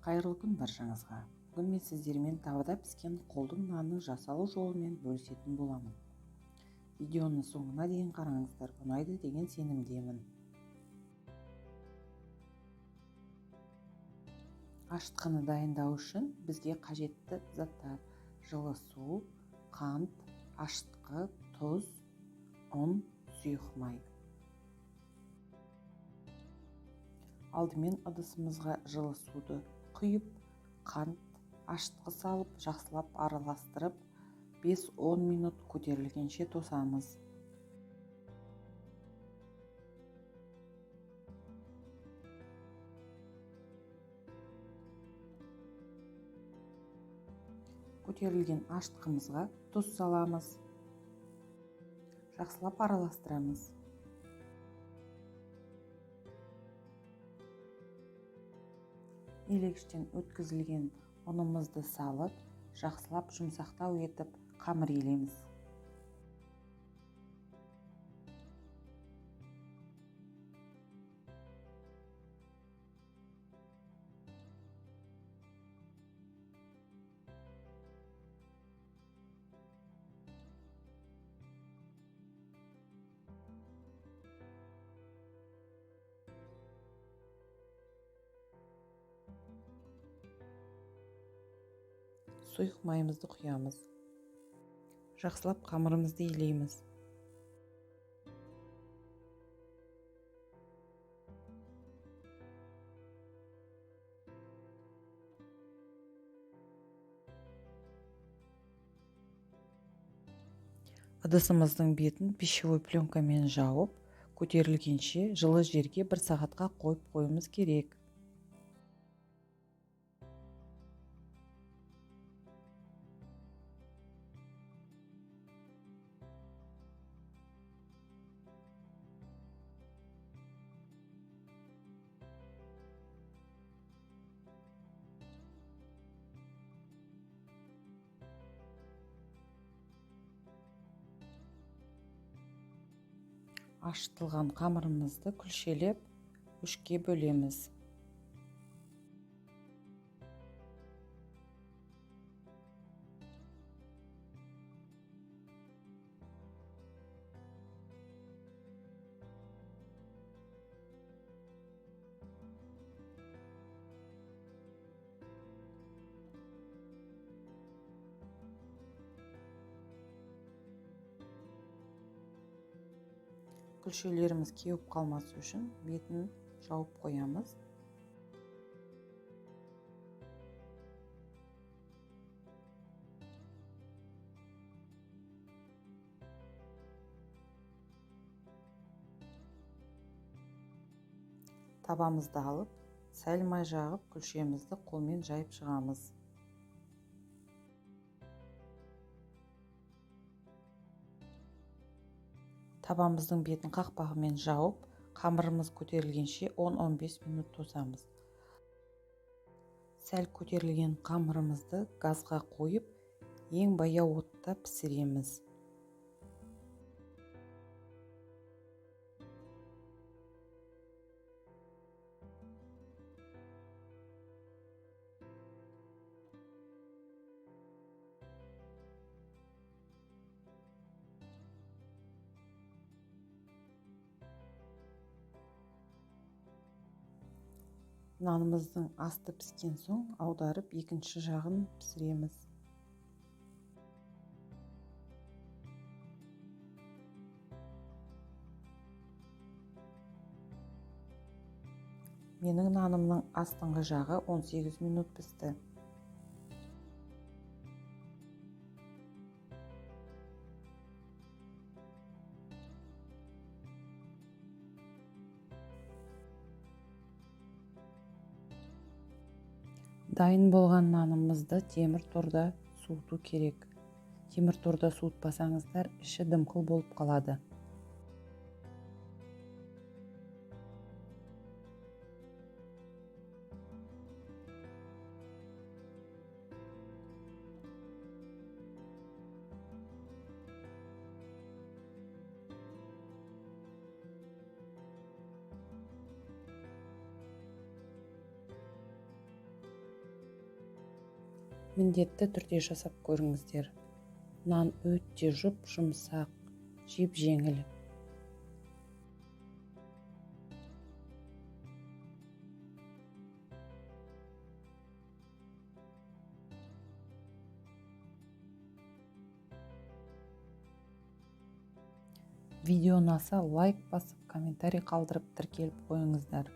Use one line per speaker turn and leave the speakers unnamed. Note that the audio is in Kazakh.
Қайырлы күн баршаңызға. Бүгін мен сіздермен тавада піскен қолдың нанның жасалу жолымен бөлісетін боламын. Видеоны соңына дейін қараңыздар, ұнайды деген сенімдемін. Ашытқыны дайындау үшін бізге қажетті заттар: жылы су, қант, ашытқы, тұз, ұн, сұйық май. Алдымен ыдысымызға жылы суды құйып, қант, ашытқы салып, жақсылап араластырып, 5-10 минут көтерілгенше тосамыз. Көтерілген ашытқымызға тұз саламыз. Жақсылап араластырамыз. Елегіштен өткізілген ұнымызды салып, жақсылап жұмсақтау етіп қамыр елеміз. Сұйық майымызды құямыз. Жақсылап қамырымызды елейміз. Ыдысымыздың бетін пищевой пленкамен жауып, көтерілгенше жылы жерге 1 сағатқа қойып қоюымыз керек. Ашытылған қамырымызды күлшелеп 3-ке бөлеміз. Күлшелеріміз кеуіп қалмасы үшін бетін жауып қоямыз. Табамызды алып, сәл май жағып, күлшемізді қолмен жайып шығамыз. Табамыздың бетін қақпағымен жауып, қамырымыз көтерілгенше 10-15 минут тосамыз. Сәл көтерілген қамырымызды газға қойып, ең баяу отта пісіреміз. Нанымыздың асты піскен соң аударып, екінші жағын пісіреміз. Менің нанымның астыңғы жағы 18 минут пісті. Дайын болған нанымызды темір торда суыту керек. Темір торда суытпасаңыздар, іші дымқыл болып қалады. міндетті түрде жасап көріңіздер. Нан өте жұмсақ, жеп жеңіл. Видео ұнаса лайк басып, комментарий қалдырып тіркеліп қойыңыздар.